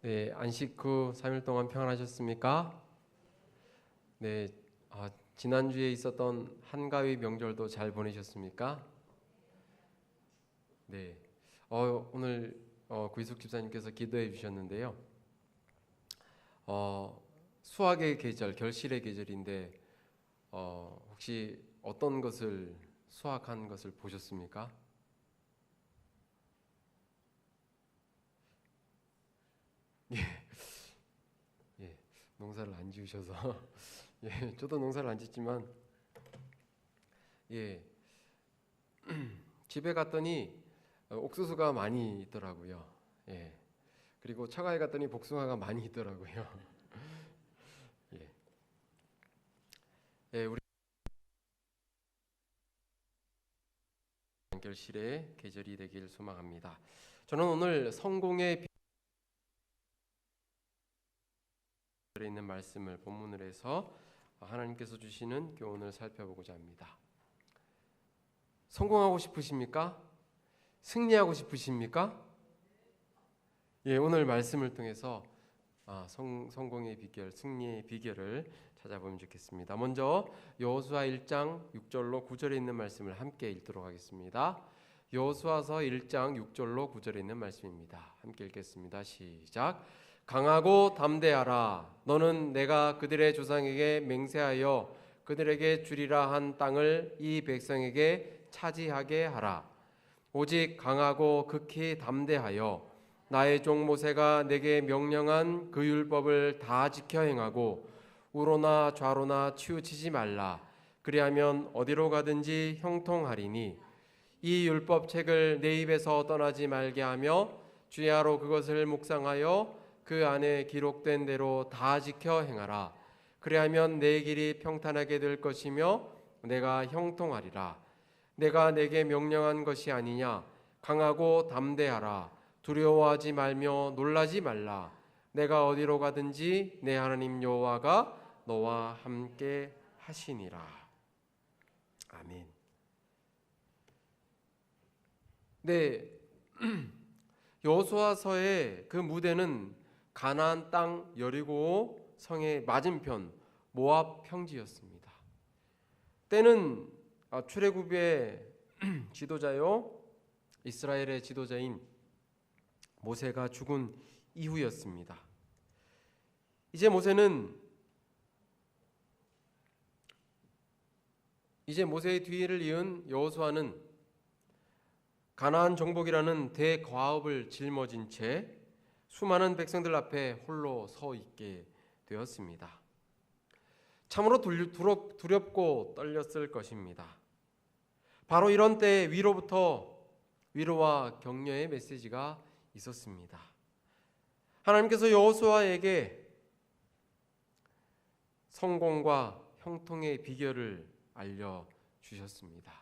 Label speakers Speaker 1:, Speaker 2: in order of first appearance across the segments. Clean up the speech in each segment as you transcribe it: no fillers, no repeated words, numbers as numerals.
Speaker 1: 네, 안식 후 3일 동안 평안하셨습니까? 네, 지난주에 있었던 한가위 명절도 잘 보내셨습니까? 네, 오늘 구이숙 집사님께서 기도해 주셨는데요. 어, 수학의 계절, 결실의 계절인데 혹시 어떤 것을 수확한 것을 보셨습니까? 예, 농사를 안 지으셔서 예, 저도 농사를 안 짓지만 예, 집에 갔더니 옥수수가 많이 있더라고요. 예. 그리고 처가에 갔더니 복숭아가 많이 있더라고요. 예. 예, 우리 결실의 계절이 되길 소망합니다. 저는 오늘 성공의 비결에 있는 말씀을 본문으로 해서 하나님께서 주시는 교훈을 살펴보고자 합니다. 성공하고 싶으십니까? 승리하고 싶으십니까? 예, 오늘 말씀을 통해서 성공의 비결, 승리의 비결을 찾아보면 좋겠습니다. 먼저 여호수아 1장 6절로 9절에 있는 말씀을 함께 읽도록 하겠습니다. 여호수아서 1장 6절로 9절에 있는 말씀입니다. 함께 읽겠습니다. 시작. 강하고 담대하라. 너는 내가 그들의 조상에게 맹세하여 그들에게 주리라 한 땅을 이 백성에게 차지하게 하라. 오직 강하고 극히 담대하여 나의 종 모세가 내게 명령한 그 율법을 다 지켜 행하고 우로나 좌로나 치우치지 말라. 그리하면 어디로 가든지 형통하리니 이 율법책을 내 입에서 떠나지 말게 하며 주야로 그것을 묵상하여 그 안에 기록된 대로 다 지켜 행하라. 그리하면 내 길이 평탄하게 될 것이며 내가 형통하리라. 내가 내게 명령한 것이 아니냐. 강하고 담대하라. 두려워하지 말며 놀라지 말라. 내가 어디로 가든지 내 하나님 여호와가 너와 함께 하시니라. 아멘. 네, 여호수아서의 그 무대는 가나안 땅 여리고 성의 맞은편 모압 평지였습니다. 때는 출애굽의 지도자요 이스라엘의 지도자인 모세가 죽은 이후였습니다. 이제 모세의 뒤를 이은 여호수아는 가나안 정복이라는 대과업을 짊어진 채 수많은 백성들 앞에 홀로 서 있게 되었습니다. 참으로 두렵고 떨렸을 것입니다. 바로 이런 때에 위로와 격려의 메시지가 있었습니다. 하나님께서 여호수아에게 성공과 형통의 비결을 알려주셨습니다.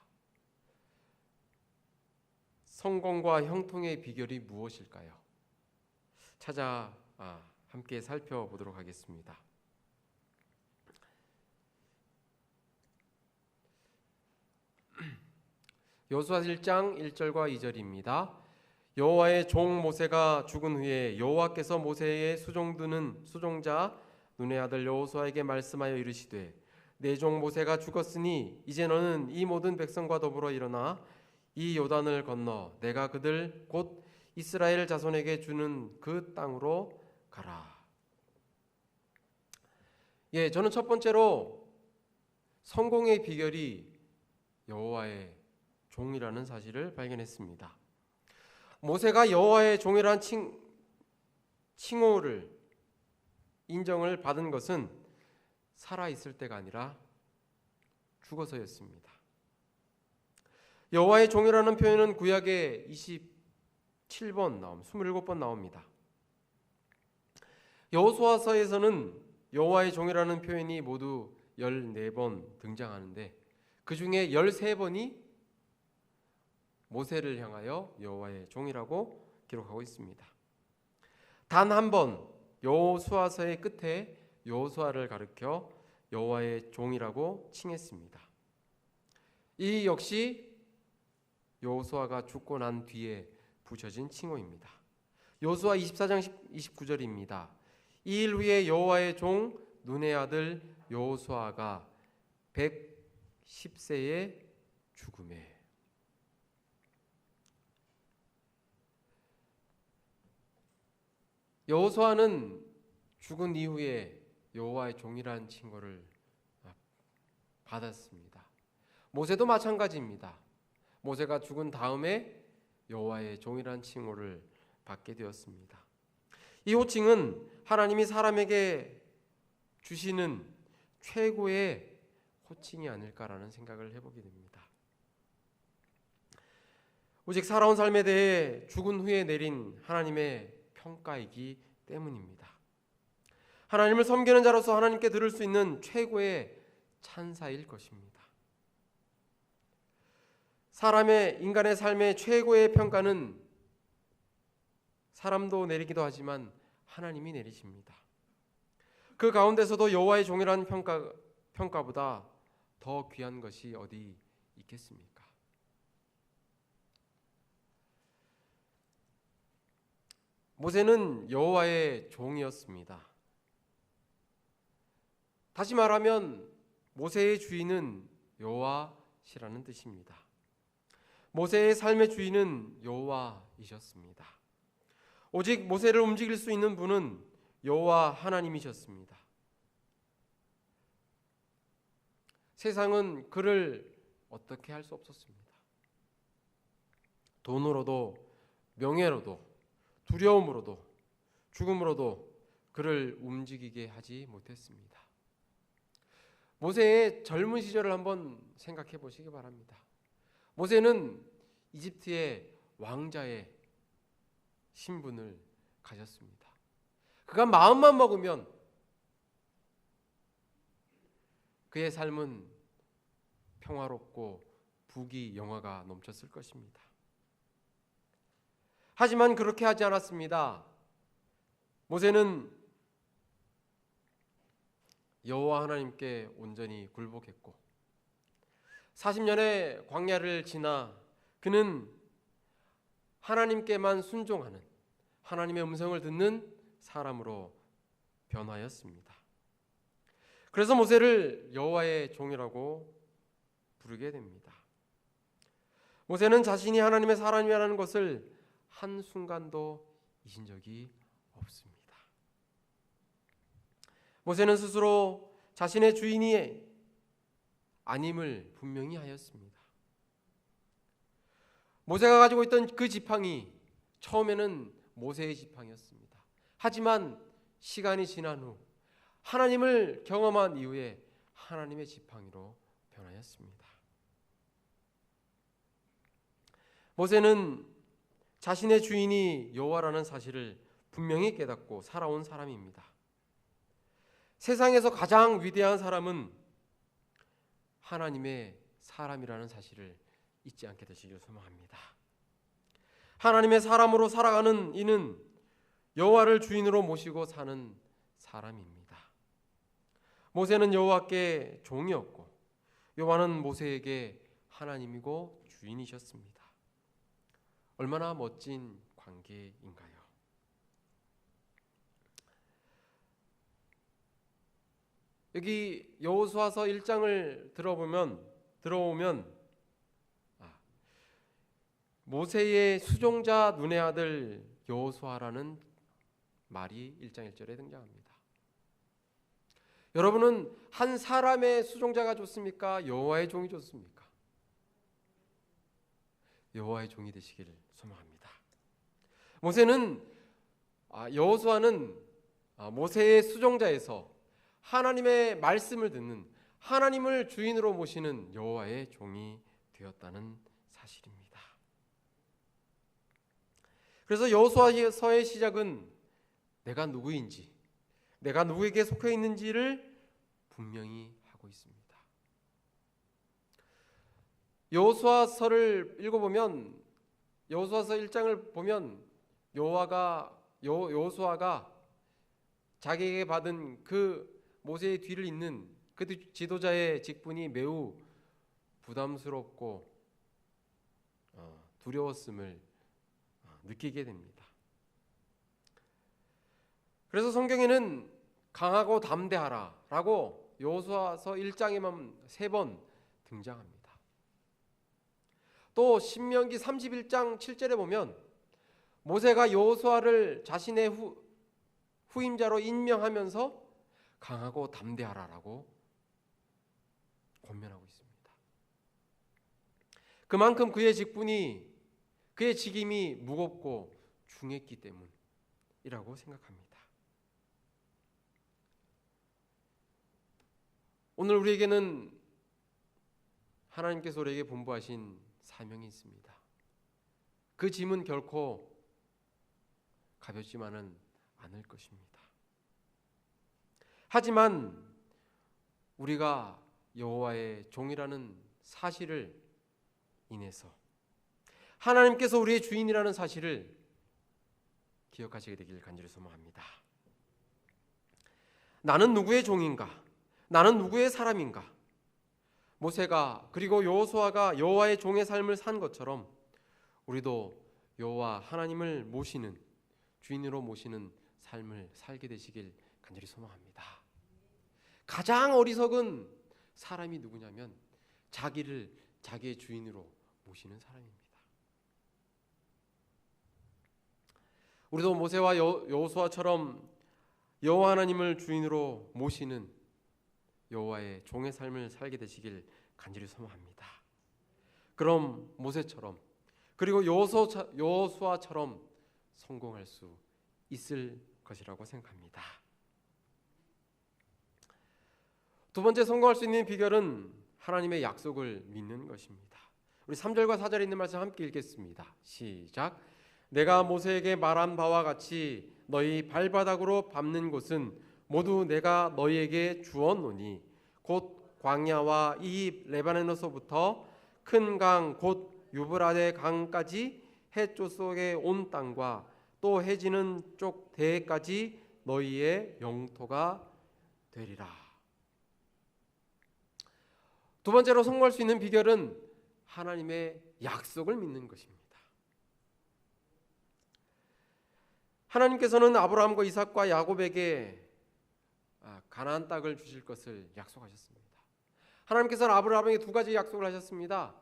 Speaker 1: 성공과 형통의 비결이 무엇일까요? 함께 살펴보도록 하겠습니다. 여호수아 1장 1절과 2절입니다. 여호와의 종 모세가 죽은 후에 여호와께서 모세의 수종자 눈의 아들 여호수아에게 말씀하여 이르시되 내 종 모세가 죽었으니 이제 너는 이 모든 백성과 더불어 일어나 이 요단을 건너 내가 그들 곧 이스라엘 자손에게 주는 그 땅으로 가라. 예, 저는 첫 번째로 성공의 비결이 여호와의 종이라는 사실을 발견했습니다. 모세가 여호와의 종이라는 칭호를 인정을 받은 것은 살아 있을 때가 아니라 죽어서였습니다. 여호와의 종이라는 표현은 구약에 27번 나옵니다. 여호수아서에서는 여호와의 종이라는 표현이 모두 14번 등장하는데 그 중에 13번이 모세를 향하여 여호와의 종이라고 기록하고 있습니다. 단 한 번 여호수아서의 끝에 여호수아를 가리켜 여호와의 종이라고 칭했습니다. 이 역시 여호수아가 죽고 난 뒤에 붙여진 칭호입니다. 여호수아 24장 29절입니다. 이 일 후에 여호와의 종 눈의 아들 여호수아가 110세에 죽음에. 여호수아는 죽은 이후에 여호와의 종이라는 칭호를 받았습니다. 모세도 마찬가지입니다. 모세가 죽은 다음에 여호와의 종이라는 칭호를 받게 되었습니다. 이 호칭은 하나님이 사람에게 주시는 최고의 호칭이 아닐까라는 생각을 해보게 됩니다. 오직 살아온 삶에 대해 죽은 후에 내린 하나님의 평가이기 때문입니다. 하나님을 섬기는 자로서 하나님께 들을 수 있는 최고의 찬사일 것입니다. 인간의 삶의 최고의 평가는 사람도 내리기도 하지만 하나님이 내리십니다. 그 가운데서도 여호와의 종이라는 평가보다 더 귀한 것이 어디 있겠습니까? 모세는 여호와의 종이었습니다. 다시 말하면 모세의 주인은 여호와시라는 뜻입니다. 모세의 삶의 주인은 여호와이셨습니다. 오직 모세를 움직일 수 있는 분은 여호와 하나님이셨습니다. 세상은 그를 어떻게 할 수 없었습니다. 돈으로도 명예로도 두려움으로도 죽음으로도 그를 움직이게 하지 못했습니다. 모세의 젊은 시절을 한번 생각해 보시기 바랍니다. 모세는 이집트의 왕자의 신분을 가졌습니다. 그가 마음만 먹으면 그의 삶은 평화롭고 부귀 영화가 넘쳤을 것입니다. 하지만 그렇게 하지 않았습니다. 모세는 여호와 하나님께 온전히 굴복했고 40년의 광야를 지나 그는 하나님께만 순종하는, 하나님의 음성을 듣는 사람으로 변화했습니다. 그래서 모세를 여호와의 종이라고 부르게 됩니다. 모세는 자신이 하나님의 사람이라는 것을 한순간도 잊은 적이 없습니다. 모세는 스스로 자신의 주인이 아님을 분명히 하였습니다. 모세가 가지고 있던 그 지팡이, 처음에는 모세의 지팡이였습니다. 하지만 시간이 지난 후 하나님을 경험한 이후에 하나님의 지팡이로 변하였습니다. 모세는 자신의 주인이 여호와라는 사실을 분명히 깨닫고 살아온 사람입니다. 세상에서 가장 위대한 사람은 하나님의 사람이라는 사실을 잊지 않게 되시길 소망합니다. 하나님의 사람으로 살아가는 이는 여호와를 주인으로 모시고 사는 사람입니다. 모세는 여호와께 종이었고 여호와는 모세에게 하나님이고 주인이셨습니다. 얼마나 멋진 관계인가요? 여기 여호수아서 1장을 들어오면 모세의 수종자 눈의 아들 여호수아라는 말이 1장 1절에 등장합니다. 여러분은 한 사람의 수종자가 좋습니까? 여호와의 종이 좋습니까? 여호와의 종이 되시기를 소망합니다. 여호수아는 모세의 수종자에서 하나님의 말씀을 듣는, 하나님을 주인으로 모시는 여호와의 종이 되었다는 사실입니다. 그래서 여호수아서의 시작은 내가 누구인지, 내가 누구에게 속해 있는지를 분명히 하고 있습니다. 여호수아서를 읽어보면, 여호수아서 1장을 보면 여호수아가 자기에게 받은 그 모세의 뒤를 잇는 그 지도자의 직분이 매우 부담스럽고 두려웠음을 느끼게 됩니다. 그래서 성경에는 강하고 담대하라라고 여호수아서 1장에만 3번 등장합니다. 또 신명기 31장 7절에 보면 모세가 여호수아를 자신의 후임자로 임명하면서 강하고 담대하라라고 권면하고 있습니다. 그만큼 그의 직임이 무겁고 중했기 때문이라고 생각합니다. 오늘 우리에게는 하나님께서 우리에게 분부하신 사명이 있습니다. 그 짐은 결코 가볍지만은 않을 것입니다. 하지만 우리가 여호와의 종이라는 사실을 인해서 하나님께서 우리의 주인이라는 사실을 기억하시게 되길 간절히 소망합니다. 나는 누구의 종인가? 나는 누구의 사람인가? 모세가 그리고 여호수아가 여호와의 종의 삶을 산 것처럼 우리도 여호와 하나님을 모시는 주인으로 모시는 삶을 살게 되시길 간절히 소망합니다. 가장 어리석은 사람이 누구냐면 자기를 자기의 주인으로 모시는 사람입니다. 우리도 모세와 여호수아처럼 여호와 하나님을 주인으로 모시는 여호와의 종의 삶을 살게 되시길 간절히 소망합니다. 그럼 모세처럼 그리고 여호수아처럼 성공할 수 있을 것이라고 생각합니다. 두 번째 성공할 수 있는 비결은 하나님의 약속을 믿는 것입니다. 우리 3절과 4절에 있는 말씀 함께 읽겠습니다. 시작. 내가 모세에게 말한 바와 같이 너희 발바닥으로 밟는 곳은 모두 내가 너희에게 주었노니 곧 광야와 이 레바논에서부터 큰 강 곧 유브라데 강까지 해쪽 속에 온 땅과 또 해지는 쪽 대해까지 너희의 영토가 되리라. 두 번째로 성공할 수 있는 비결은 하나님의 약속을 믿는 것입니다. 하나님께서는 아브라함과 이삭과 야곱에게 가나안 땅을 주실 것을 약속하셨습니다. 하나님께서는 아브라함에게 두 가지 약속을 하셨습니다.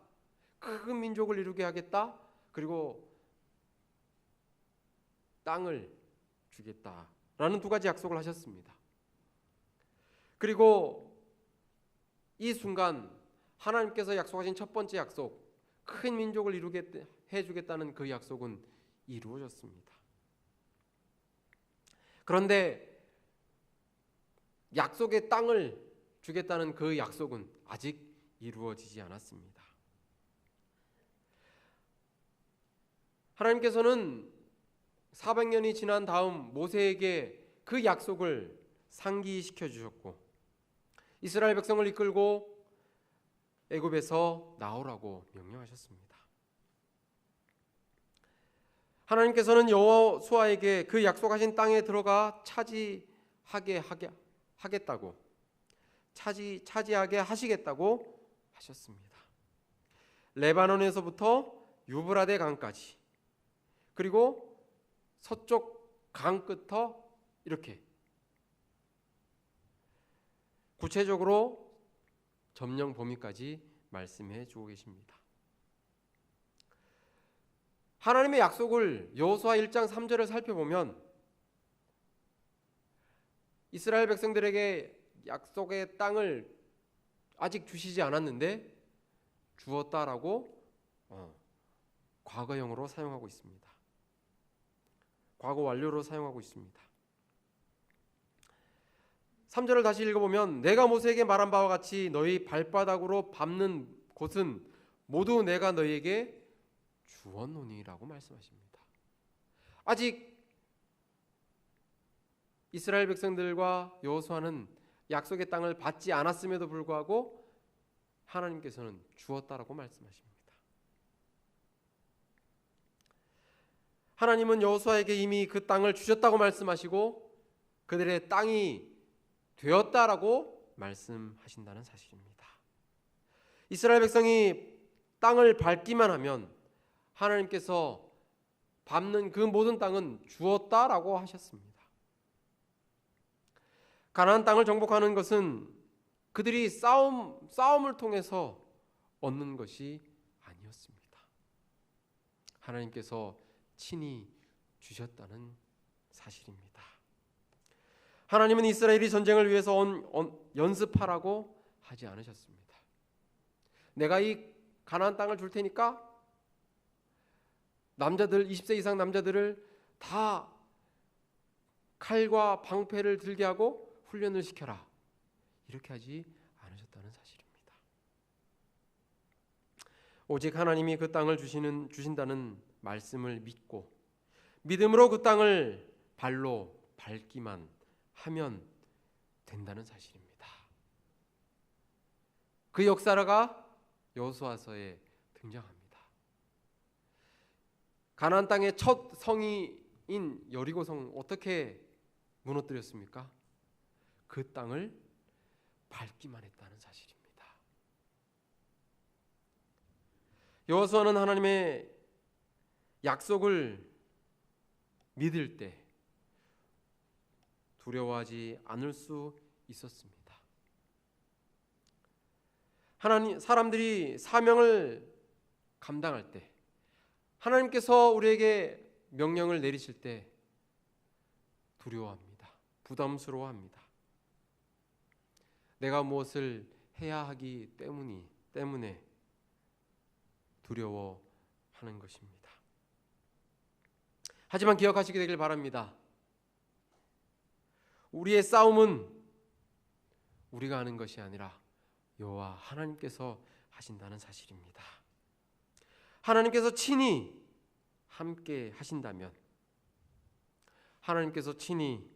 Speaker 1: 큰 민족을 이루게 하겠다. 그리고 땅을 주겠다라는 두 가지 약속을 하셨습니다. 그리고 이 순간 하나님께서 약속하신 첫 번째 약속, 큰 민족을 이루게 해주겠다는 그 약속은 이루어졌습니다. 그런데 약속의 땅을 주겠다는 그 약속은 아직 이루어지지 않았습니다. 하나님께서는 400년이 지난 다음 모세에게 그 약속을 상기시켜 주셨고 이스라엘 백성을 이끌고 애굽에서 나오라고 명령하셨습니다. 하나님께서는 여호수아에게 그 약속하신 땅에 들어가 차지하게 하시겠다고 하셨습니다. 레바논에서부터 유브라데 강까지 그리고 서쪽 강 끝터 이렇게 구체적으로 점령 범위까지 말씀해 주고 계십니다. 하나님의 약속을 여호수아 1장 3절을 살펴보면 이스라엘 백성들에게 약속의 땅을 아직 주시지 않았는데 주었다라고 과거형으로 사용하고 있습니다. 과거 완료로 사용하고 있습니다. 3절을 다시 읽어보면 내가 모세에게 말한 바와 같이 너희 발바닥으로 밟는 곳은 모두 내가 너희에게 주었노니라고 말씀하십니다. 아직 이스라엘 백성들과 여호수아는 약속의 땅을 받지 않았음에도 불구하고 하나님께서는 주었다라고 말씀하십니다. 하나님은 여호수아에게 이미 그 땅을 주셨다고 말씀하시고 그들의 땅이 되었다라고 말씀하신다는 사실입니다. 이스라엘 백성이 땅을 밟기만 하면 하나님께서 밟는 그 모든 땅은 주었다라고 하셨습니다. 가나안 땅을 정복하는 것은 그들이 싸움을 통해서 얻는 것이 아니었습니다. 하나님께서 친히 주셨다는 사실입니다. 하나님은 이스라엘이 전쟁을 위해서 연습하라고 하지 않으셨습니다. 내가 이 가나안 땅을 줄 테니까 남자들 20세 이상 남자들을 다 칼과 방패를 들게 하고 훈련을 시켜라. 이렇게 하지 않으셨다는 사실입니다. 오직 하나님이 그 땅을 주신다는 말씀을 믿고 믿음으로 그 땅을 발로 밟기만 하면 된다는 사실입니다. 그 역사가 여호수아서에 등장합니다. 가나안 땅의 첫 성인 여리고성 어떻게 무너뜨렸습니까? 그 땅을 밟기만 했다는 사실입니다. 여호수아는 하나님의 약속을 믿을 때 두려워하지 않을 수 있었습니다. 사람들이 사명을 감당할 때, 하나님께서 우리에게 명령을 내리실 때 두려워합니다. 부담스러워합니다. 내가 무엇을 해야 하기 때문에 두려워하는 것입니다. 하지만 기억하시게 되길 바랍니다. 우리의 싸움은 우리가 하는 것이 아니라 여호와 하나님께서 하신다는 사실입니다. 하나님께서 친히 함께 하신다면, 하나님께서 친히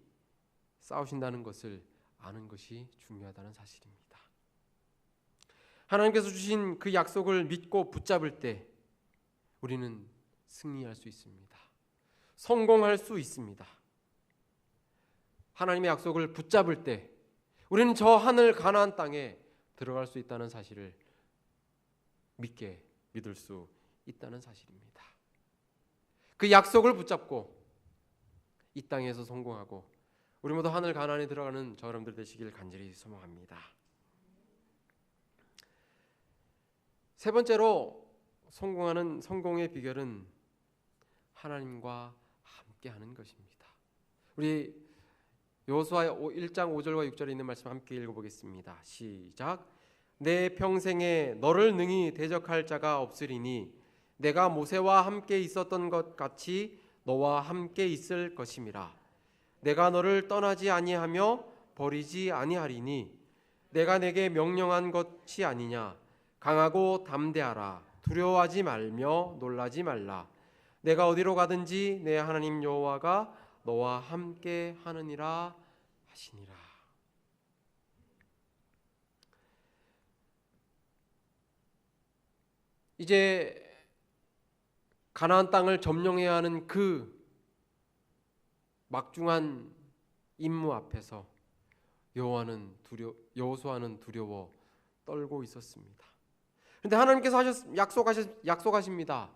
Speaker 1: 싸우신다는 것을 아는 것이 중요하다는 사실입니다. 하나님께서 주신 그 약속을 믿고 붙잡을 때 우리는 승리할 수 있습니다. 성공할 수 있습니다. 하나님의 약속을 붙잡을 때 우리는 저 하늘 가나안 땅에 들어갈 수 있다는 사실을 믿을 수 있다는 사실입니다. 그 약속을 붙잡고 이 땅에서 성공하고 우리 모두 하늘 가나안에 들어가는 저 여러분들 되시길 간절히 소망합니다. 세 번째로 성공의 비결은 하나님과 함께하는 것입니다. 우리 여호수아 1장 5절과 6절에 있는 말씀 함께 읽어보겠습니다. 시작. 내 평생에 너를 능히 대적할 자가 없으리니 내가 모세와 함께 있었던 것 같이 너와 함께 있을 것임이라. 내가 너를 떠나지 아니하며 버리지 아니하리니 내가 내게 명령한 것이 아니냐. 강하고 담대하라. 두려워하지 말며 놀라지 말라. 내가 어디로 가든지 내 하나님 여호와가 너와 함께 하느니라 하시니라. 이제 가나안 땅을 점령해야 하는 그 막중한 임무 앞에서 여호수아는 두려워 떨고 있었습니다. 그런데 하나님께서 약속하십니다.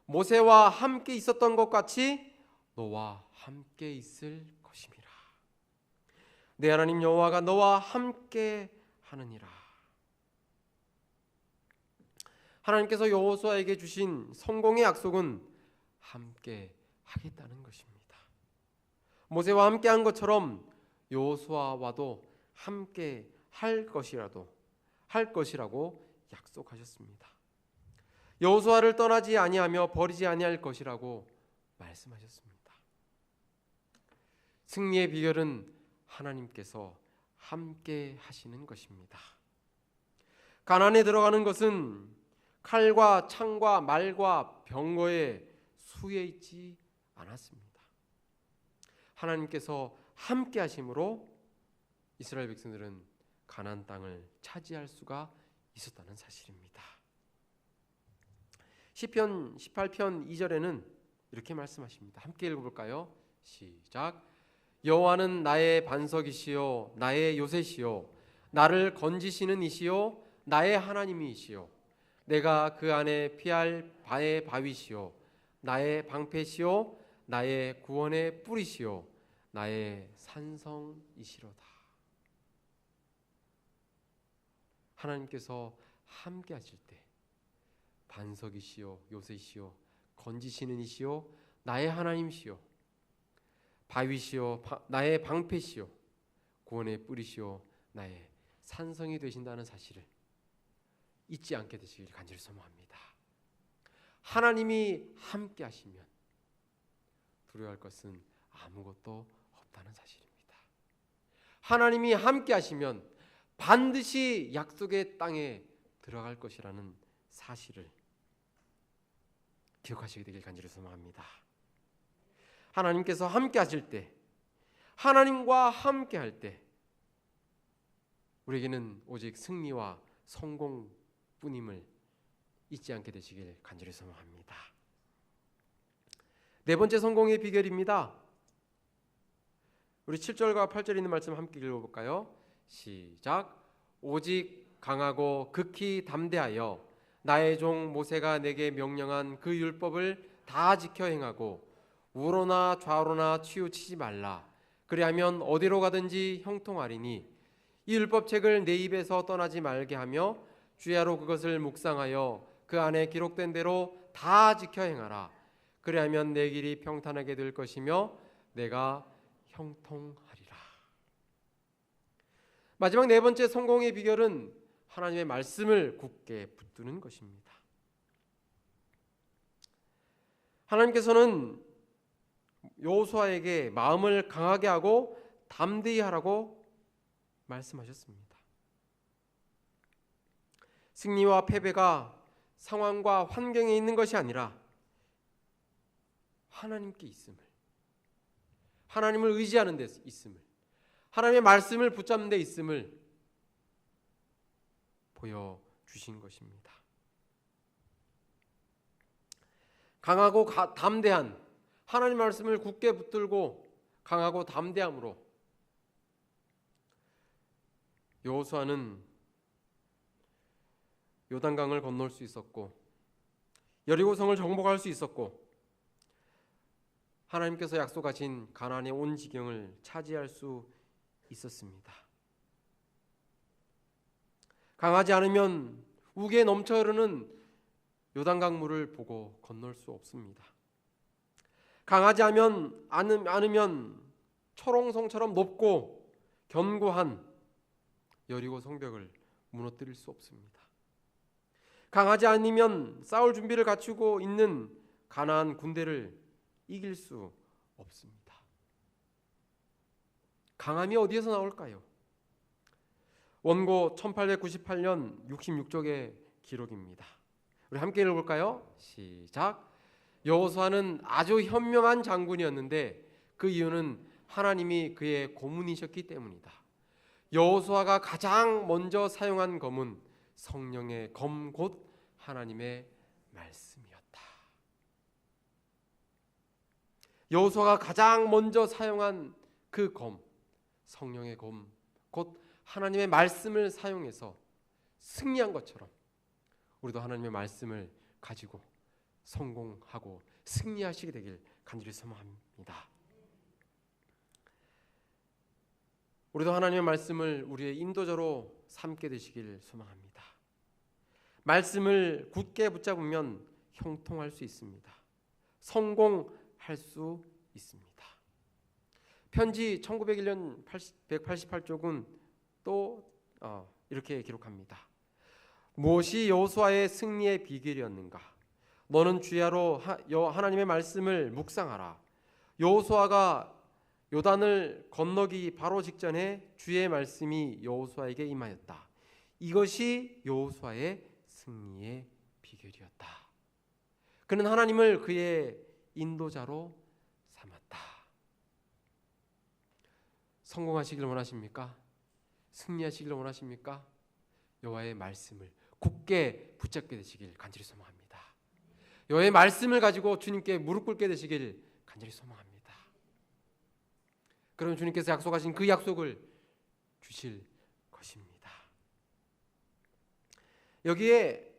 Speaker 1: 모세와 함께 있었던 것 같이 너와 함께 있을 것임이라. 내 하나님 여호와가 너와 함께 하느니라. 하나님께서 여호수아에게 주신 성공의 약속은 함께 하겠다는 것입니다. 모세와 함께 한 것처럼 여호수아와도 함께 할 것이라고 약속하셨습니다. 여호수아를 떠나지 아니하며 버리지 아니할 것이라고 말씀하셨습니다. 승리의 비결은 하나님께서 함께 하시는 것입니다. 가나안에 들어가는 것은 칼과 창과 말과 병거의 수에 있지 않았습니다. 하나님께서 함께 하심으로 이스라엘 백성들은 가나안 땅을 차지할 수가 있었다는 사실입니다. 시편 18편 2절에는 이렇게 말씀하십니다. 함께 읽어볼까요? 시작. 여호와는 나의 반석이시요 나의 요새시요 나를 건지시는 이시요 나의 하나님이시요 내가 그 안에 피할 바의 바위시요 나의 방패시요 나의 구원의 뿌리시요 나의 산성이시로다. 하나님께서 함께 하실 때 반석이시요 요새시요 건지시는 이시요 나의 하나님이시요 바위시요 나의 방패시요 구원의 뿌리시요 나의 산성이 되신다는 사실을 잊지 않게 되시길 간절히 소망합니다. 하나님이 함께 하시면 두려워할 것은 아무것도 없다는 사실입니다. 하나님이 함께 하시면 반드시 약속의 땅에 들어갈 것이라는 사실을 기억하시게 되길 간절히 소망합니다. 하나님께서 함께 하실 때, 하나님과 함께 할 때 우리에게는 오직 승리와 성공뿐임을 잊지 않게 되시길 간절히 소망합니다. 네 번째 성공의 비결입니다. 우리 7절과 8절에 있는 말씀 함께 읽어볼까요? 시작. 오직 강하고 극히 담대하여 나의 종 모세가 내게 명령한 그 율법을 다 지켜 행하고 우로나 좌로나 치우치지 말라. 그리하면 어디로 가든지 형통하리니 이 율법책을 내 입에서 떠나지 말게 하며 주야로 그것을 묵상하여 그 안에 기록된 대로 다 지켜 행하라. 그리하면 내 길이 평탄하게 될 것이며 내가 형통하리라. 마지막 네 번째 성공의 비결은 하나님의 말씀을 굳게 붙드는 것입니다. 하나님께서는 여호수아에게 마음을 강하게 하고 담대히 하라고 말씀하셨습니다. 승리와 패배가 상황과 환경에 있는 것이 아니라 하나님께 있음을, 하나님을 의지하는 데 있음을, 하나님의 말씀을 붙잡는 데 있음을 보여주신 것입니다. 강하고 담대한 하나님 말씀을 굳게 붙들고 강하고 담대함으로 여호수아는 요단강을 건널 수 있었고 여리고성을 정복할 수 있었고 하나님께서 약속하신 가나안의 온 지경을 차지할 수 있었습니다. 강하지 않으면 우기에 넘쳐 흐르는 요단강 물을 보고 건널 수 없습니다. 강하지 않으면 초롱성처럼 높고 견고한 여리고 성벽을 무너뜨릴 수 없습니다. 강하지 않으면 싸울 준비를 갖추고 있는 가나안 군대를 이길 수 없습니다. 강함이 어디에서 나올까요? 원고 1898년 66쪽의 기록입니다. 우리 함께 읽어볼까요? 시작. 여호수아는 아주 현명한 장군이었는데 그 이유는 하나님이 그의 고문이셨기 때문이다. 여호수아가 가장 먼저 사용한 검은 성령의 검 곧 하나님의 말씀이었다. 여호수아가 가장 먼저 사용한 그 검, 성령의 검 곧 하나님의 말씀을 사용해서 승리한 것처럼 우리도 하나님의 말씀을 가지고 성공하고 승리하시게 되길 간절히 소망합니다. 우리도 하나님의 말씀을 우리의 인도자로 삼게 되시길 소망합니다. 말씀을 굳게 붙잡으면 형통할 수 있습니다. 성공할 수 있습니다. 편지 1901년 188쪽은 또 이렇게 기록합니다. 무엇이 여호수아의 승리의 비결이었는가? 너는 주야로 하나님의 말씀을 묵상하라. 여호수아가 요단을 건너기 바로 직전에 주의 말씀이 여호수아에게 임하였다. 이것이 여호수아의 승리의 비결이었다. 그는 하나님을 그의 인도자로 삼았다. 성공하시길 원하십니까? 승리하시길 원하십니까? 여호와의 말씀을 굳게 붙잡게 되시길 간절히 소망합니다. 여호와의 말씀을 가지고 주님께 무릎 꿇게 되시길 간절히 소망합니다. 그러면 주님께서 약속하신 그 약속을 주실 것입니다. 여기에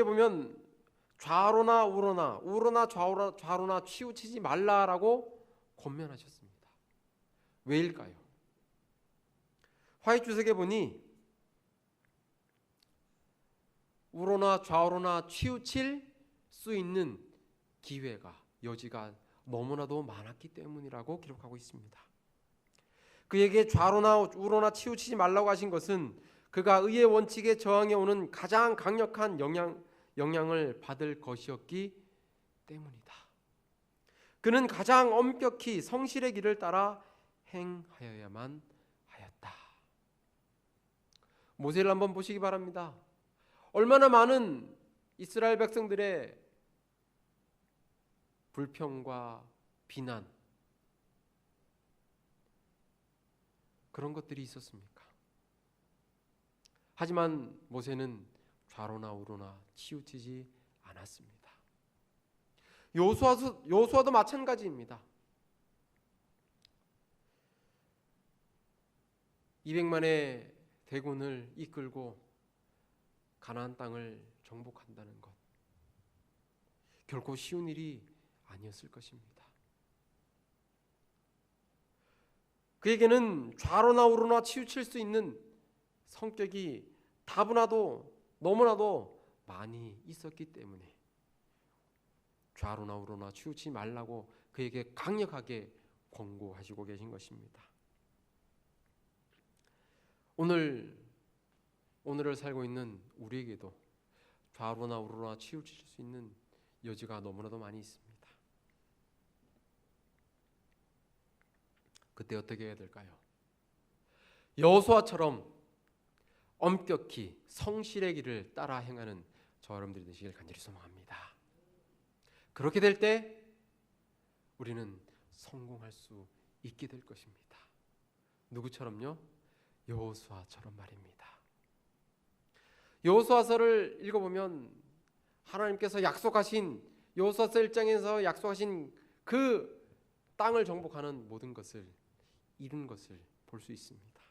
Speaker 1: 보면 좌로나 우로나 좌로나 치우치지 말라라고 권면하셨습니다. 왜일까요? 화이트 주석에 보니 우로나 좌우로나 치우칠 수 있는 기회가, 여지가 너무나도 많았기 때문이라고 기록하고 있습니다. 그에게 좌로나 우로나 치우치지 말라고 하신 것은 그가 의의 원칙에 저항해 오는 가장 강력한 영향을 받을 것이었기 때문이다. 그는 가장 엄격히 성실의 길을 따라 행하여야만 하였다. 모세를 한번 보시기 바랍니다. 얼마나 많은 이스라엘 백성들의 불평과 비난, 그런 것들이 있었습니까? 하지만 모세는 좌로나 우로나 치우치지 않았습니다. 여호수아도 마찬가지입니다. 200만의 대군을 이끌고 가나안 땅을 정복한다는 것, 결코 쉬운 일이 아니었을 것입니다. 그에게는 좌로나 우로나 치우칠 수 있는 성격이 다분하도 너무나도 많이 있었기 때문에 좌로나 우로나 치우치지 말라고 그에게 강력하게 권고하시고 계신 것입니다. 오늘을 살고 있는 우리에게도 좌로나 우로나 치우칠 수 있는 여지가 너무나도 많이 있습니다. 그때 어떻게 해야 될까요? 여호수아처럼 엄격히 성실의 길을 따라 행하는 저 여러분들이 되시길 간절히 소망합니다. 그렇게 될 때 우리는 성공할 수 있게 될 것입니다. 누구처럼요? 여호수아처럼 말입니다. 여호수아서를 읽어보면 하나님께서 약속하신, 여호수아서 1장에서 약속하신 그 땅을 정복하는 모든 것을 이룬 것을 볼 수 있습니다.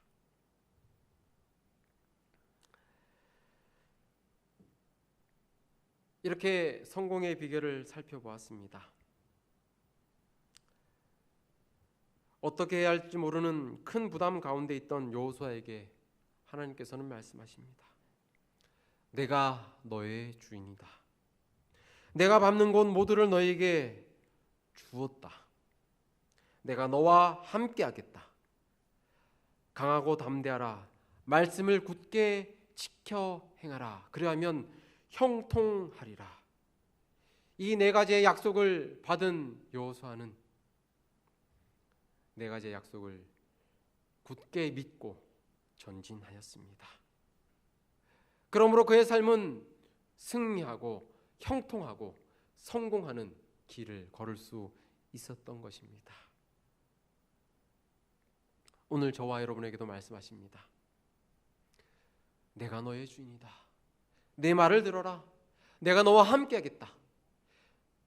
Speaker 1: 이렇게 성공의 비결을 살펴보았습니다. 어떻게 해야 할지 모르는 큰 부담 가운데 있던 여호수아에게 하나님께서는 말씀하십니다. 내가 너의 주인이다. 내가 밟는 곳 모두를 너에게 주었다. 내가 너와 함께 하겠다. 강하고 담대하라. 말씀을 굳게 지켜 행하라. 그리하면 형통하리라. 이 네 가지의 약속을 받은 여호수아는 네 가지의 약속을 굳게 믿고 전진하였습니다. 그러므로 그의 삶은 승리하고 형통하고 성공하는 길을 걸을 수 있었던 것입니다. 오늘 저와 여러분에게도 말씀하십니다. 내가 너의 주인이다. 내 말을 들어라. 내가 너와 함께 하겠다.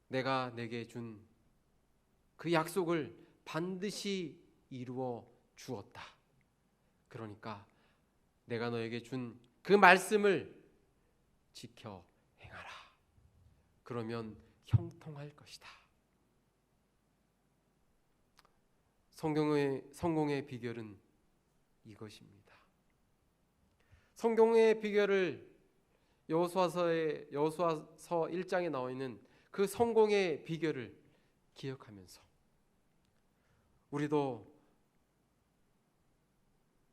Speaker 1: 내가 내게 준 그 약속을 반드시 이루어 주었다. 그러니까 내가 너에게 준 그 말씀을 지켜 행하라. 그러면 형통할 것이다. 성공의 비결은 이것입니다. 성공의 비결을 여호수아서 1장에 나와 있는 그 성공의 비결을 기억하면서 우리도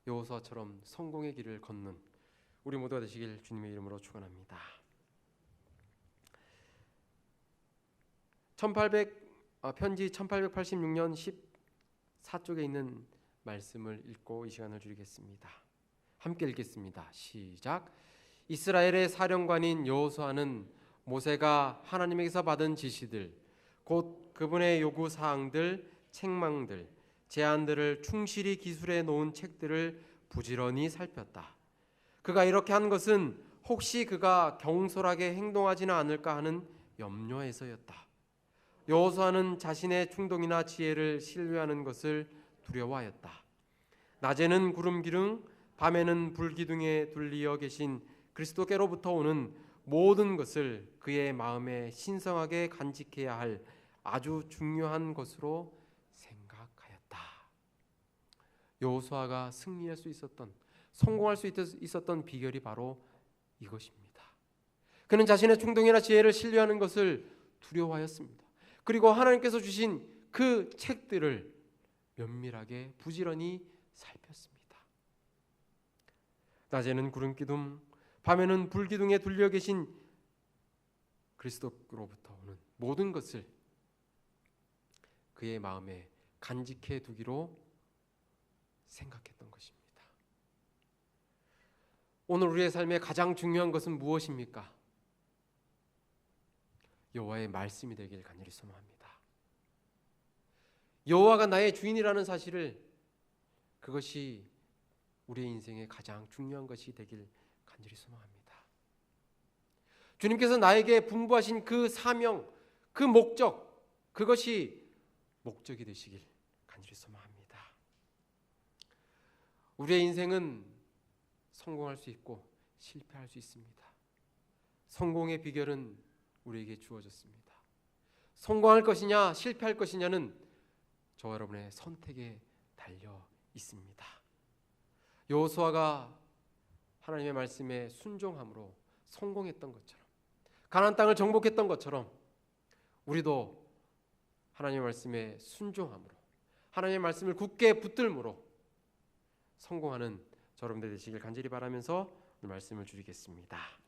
Speaker 1: 여호수아처럼 성공의 길을 걷는 우리 모두가 되시길 주님의 이름으로 축원합니다. 편지 1886년 14쪽에 있는 말씀을 읽고 이 시간을 드리겠습니다. 함께 읽겠습니다. 시작. 이스라엘의 사령관인 여호수아는 모세가 하나님에게서 받은 지시들, 곧 그분의 요구 사항들, 책망들, 제안들을 충실히 기술해 놓은 책들을 부지런히 살폈다. 그가 이렇게 한 것은 혹시 그가 경솔하게 행동하지는 않을까 하는 염려에서였다. 여호수아는 자신의 충동이나 지혜를 신뢰하는 것을 두려워하였다. 낮에는 구름 기둥, 밤에는 불 기둥에 둘리어 계신 그리스도께로부터 오는 모든 것을 그의 마음에 신성하게 간직해야 할 아주 중요한 것으로 생각하였다. 여호수아가 승리할 수 있었던, 성공할 수 있었던 비결이 바로 이것입니다. 그는 자신의 충동이나 지혜를 신뢰하는 것을 두려워하였습니다. 그리고 하나님께서 주신 그 책들을 면밀하게 부지런히 살폈습니다. 낮에는 구름기둥, 밤에는 불기둥에 둘려 계신 그리스도로부터 오는 모든 것을 그의 마음에 간직해 두기로 생각했던 것입니다. 오늘 우리의 삶에 가장 중요한 것은 무엇입니까? 여호와의 말씀이 되길 간절히 소망합니다. 여호와가 나의 주인이라는 사실을, 그것이 우리의 인생에 가장 중요한 것이 되길 간절히 소망합니다. 주님께서 나에게 분부하신 그 사명, 그 목적, 그것이 목적이 되시길 간절히 소망합니다. 우리의 인생은 성공할 수 있고 실패할 수 있습니다. 성공의 비결은 우리에게 주어졌습니다. 성공할 것이냐 실패할 것이냐는 저와 여러분의 선택에 달려 있습니다. 여호수아가 하나님의 말씀에 순종함으로 성공했던 것처럼, 가나안 땅을 정복했던 것처럼, 우리도 하나님의 말씀에 순종함으로, 하나님의 말씀을 굳게 붙들므로 성공하는 여러분들 되시길 간절히 바라면서 오늘 말씀을 줄이겠습니다.